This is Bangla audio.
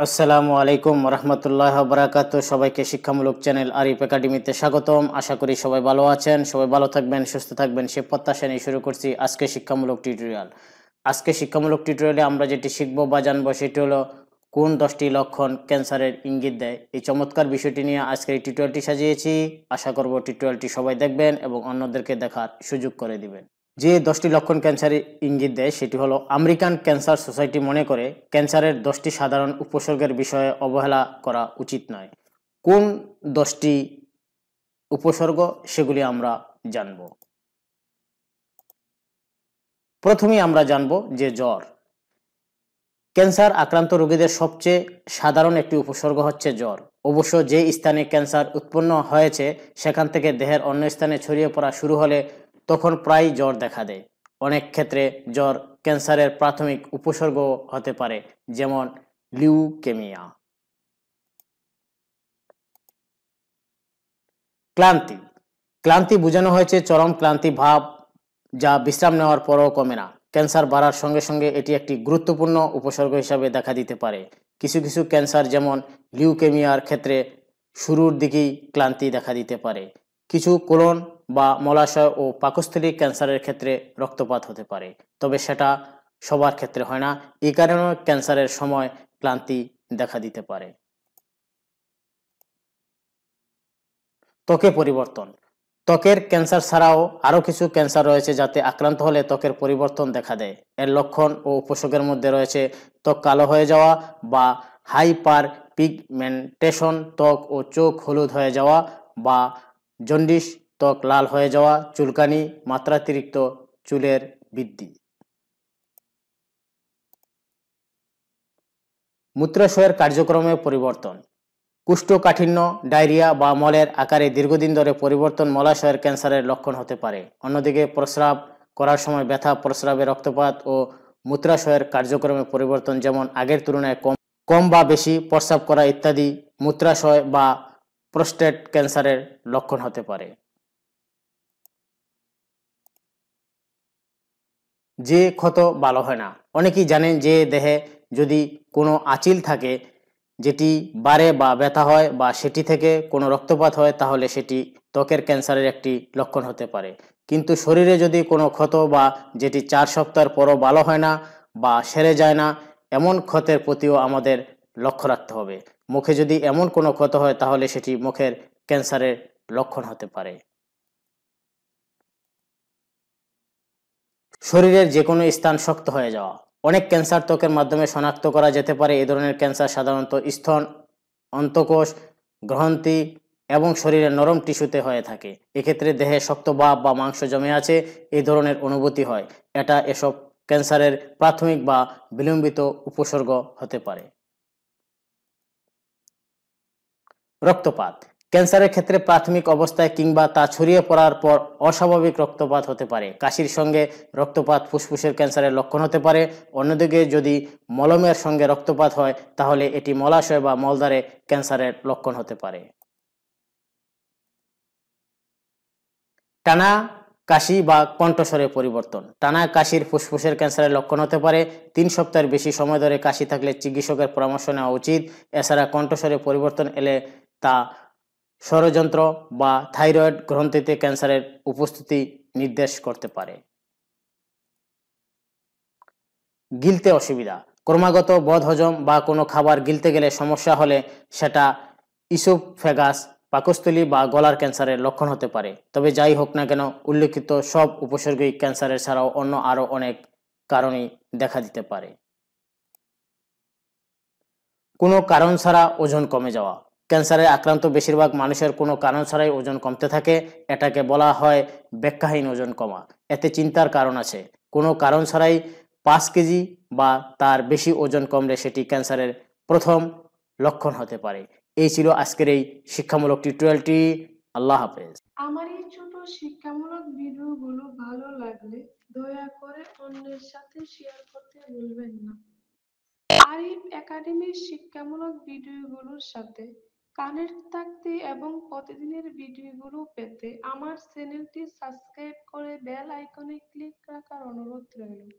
আসসালামু আলাইকুম রহমতুল্লাহ বারাকাতু। সবাইকে শিক্ষামূলক চ্যানেল আরিফ একাডেমিতে স্বাগতম। আশা করি সবাই ভালো আছেন, সবাই ভালো থাকবেন, সুস্থ থাকবেন সে প্রত্যাশা নিয়ে শুরু করছি আজকে শিক্ষামূলক টিউটোরিয়াল। আজকে শিক্ষামূলক টিউটোরিয়ালে আমরা যেটি শিখব বা জানবো সেটি হলো কোন 10টি লক্ষণ ক্যান্সারের ইঙ্গিত দেয়। এই চমৎকার বিষয়টি নিয়ে আজকের এই টিউটোরিয়ালটি সাজিয়েছি। আশা করব টিউটোরিয়ালটি সবাই দেখবেন এবং অন্যদেরকে দেখার সুযোগ করে দিবেন। যে 10টি লক্ষণ ক্যান্সারের ইঙ্গিত দেয় সেটি হলো আমেরিকান ক্যান্সার সোসাইটি মনে করে ক্যান্সারের 10টি সাধারণ উপসর্গের বিষয়ে অবহেলা করা উচিত নয়। কোন 10টি উপসর্গ সেগুলি আমরা জানব। প্রথমেই আমরা জানব যে জ্বর। ক্যান্সার আক্রান্ত রোগীদের সবচেয়ে সাধারণ একটি উপসর্গ হচ্ছে জ্বর। অবশ্য যে স্থানে ক্যান্সার উৎপন্ন হয়েছে সেখান থেকে দেহের অন্য স্থানে ছড়িয়ে পড়া শুরু হলে তখন প্রায় জ্বর দেখা দেয়। অনেক ক্ষেত্রে জ্বর ক্যান্সারের প্রাথমিক উপসর্গ হতে পারে, যেমন লিউকেমিয়া। ক্লান্তি। ক্লান্তি বোঝানো হয়েছে চরম ক্লান্তি ভাব যা বিশ্রাম নেওয়ার পরও কমে না। ক্যান্সার বাড়ার সঙ্গে সঙ্গে এটি একটি গুরুত্বপূর্ণ উপসর্গ হিসাবে দেখা দিতে পারে। কিছু কিছু ক্যান্সার যেমন লিউকেমিয়ার ক্ষেত্রে শুরুর দিকেই ক্লান্তি দেখা দিতে পারে। কিছু কোলন বা মলাশয় ও পাকস্থলী ক্যান্সারের ক্ষেত্রে রক্তপাত হতে পারে, তবে সেটা সবার ক্ষেত্রে হয় না। এই কারণে ক্যান্সারের সময় ক্লান্তি দেখা দিতে পারে। ত্বকে পরিবর্তন। ত্বকের ক্যান্সার ছাড়াও আরও কিছু ক্যান্সার রয়েছে যাতে আক্রান্ত হলে ত্বকের পরিবর্তন দেখা দেয়। এর লক্ষণ ও উপসর্গের মধ্যে রয়েছে ত্বক কালো হয়ে যাওয়া বা হাইপার পিগমেন্টেশন, ত্বক ও চোখ হলুদ হয়ে যাওয়া বা জন্ডিস, ত্বক লাল হয়ে যাওয়া, চুলকানি, মাত্রাতিরিক্ত চুলের বৃদ্ধি। মূত্রাশয়ের কার্যক্রমে পরিবর্তন। কোষ্ঠকাঠিন্য, ডায়রিয়া বা মলের আকারে দীর্ঘদিন ধরে পরিবর্তন মলাশয়ের ক্যান্সারের লক্ষণ হতে পারে। অন্যদিকে প্রস্রাব করার সময় ব্যথা, প্রস্রাবে রক্তপাত ও মূত্রাশয়ের কার্যক্রমে পরিবর্তন, যেমন আগের তুলনায় কম কম বা বেশি প্রস্রাব করা ইত্যাদি মূত্রাশয় বা প্রোস্টেট ক্যান্সারের লক্ষণ হতে পারে। যে ক্ষত ভালো হয় না। অনেকেই জানেন যে দেহে যদি কোনো আঁচিল থাকে যেটি বাড়ে বা ব্যথা হয় বা সেটি থেকে কোনো রক্তপাত হয় তাহলে সেটি ত্বকের ক্যান্সারের একটি লক্ষণ হতে পারে। কিন্তু শরীরে যদি কোনো ক্ষত বা যেটি 4 সপ্তাহের পরও ভালো হয় না বা সেরে যায় না, এমন ক্ষতের প্রতিও আমাদের লক্ষ্য রাখতে হবে। মুখে যদি এমন কোনো ক্ষত হয় তাহলে সেটি মুখের ক্যান্সারের লক্ষণ হতে পারে। শরীরের যে কোনো স্থান শক্ত হয়ে যাওয়া। অনেক ক্যান্সার ত্বকের মাধ্যমে শনাক্ত করা যেতে পারে। এই ধরনের ক্যান্সার সাধারণত স্তন, অন্তঃকোষ, গ্রন্থি এবং শরীরের নরম টিস্যুতে হয়ে থাকে। এক্ষেত্রে দেহে শক্ত ভাব বা মাংস জমে আছে এই ধরনের অনুভূতি হয়। এটা এসব ক্যান্সারের প্রাথমিক বা বিলম্বিত উপসর্গ হতে পারে। রক্তপাত। ক্যান্সারের ক্ষেত্রে প্রাথমিক অবস্থায় কিংবা তা ছড়িয়ে পড়ার পর অস্বাভাবিক রক্তপাত হতে পারে। কাশির সঙ্গে রক্তপাত ফুসফুসের ক্যান্সারের লক্ষণ হতে পারে। অন্যদিকে যদি মলমের সঙ্গে রক্তপাত হয় তাহলে এটি মলাশয় বা মলদ্বারে ক্যান্সারের লক্ষণ হতে পারে। টানা কাশি বা কণ্ঠস্বরে পরিবর্তন। টানা কাশির ফুসফুসের ক্যান্সারের লক্ষণ হতে পারে। 3 সপ্তাহের বেশি সময় ধরে কাশি থাকলে চিকিৎসকের পরামর্শ নেওয়া উচিত। এছাড়া কণ্ঠস্বরে পরিবর্তন এলে তা ষড়যন্ত্র বা থাইরয়েড গ্রন্থিতে ক্যান্সারের উপস্থিতি নির্দেশ করতে পারে। গিলতে অসুবিধা। ক্রমাগত বদহজম বা কোনো খাবার গিলতে গেলে সমস্যা হলে সেটা ইসোফেগাস, পাকস্থলী বা গলার ক্যান্সারের লক্ষণ হতে পারে। তবে যাই হোক না কেন, উল্লেখিত সব উপসর্গই ক্যান্সারের ছাড়াও অন্য আরও অনেক কারণেই দেখা দিতে পারে। কোনো কারণ ছাড়া ওজন কমে যাওয়া। ক্যান্সারে আক্রান্ত বেশিরভাগ মানুষের কোনো কারণ ছাড়াই ওজন কমতে থাকে। এটাকে বলা হয় ব্যাখ্যাহীন ওজন কমা। এতে চিন্তার কারণ আছে। কোনো কারণ ছাড়াই 5 কেজি বা তার বেশি ওজন কমলে সেটি ক্যান্সারের প্রথম লক্ষণ হতে পারে। এই ছিল আজকের এই শিক্ষামূলক টিউটোরিয়ালটি। আল্লাহ হাফেজ। আমার এই ছোট শিক্ষামূলক ভিডিওগুলো ভালো লাগলে দয়া করে অন্যের সাথে শেয়ার করতে ভুলবেন না। আরিফ একাডেমির শিক্ষামূলক ভিডিওগুলোর সাথে কানেক্ট থাকতে এবং প্রতিদিনের ভিডিওগুলো পেতে আমার চ্যানেলটি সাবস্ক্রাইব করে বেল আইকনে ক্লিক রাখার অনুরোধ রইল।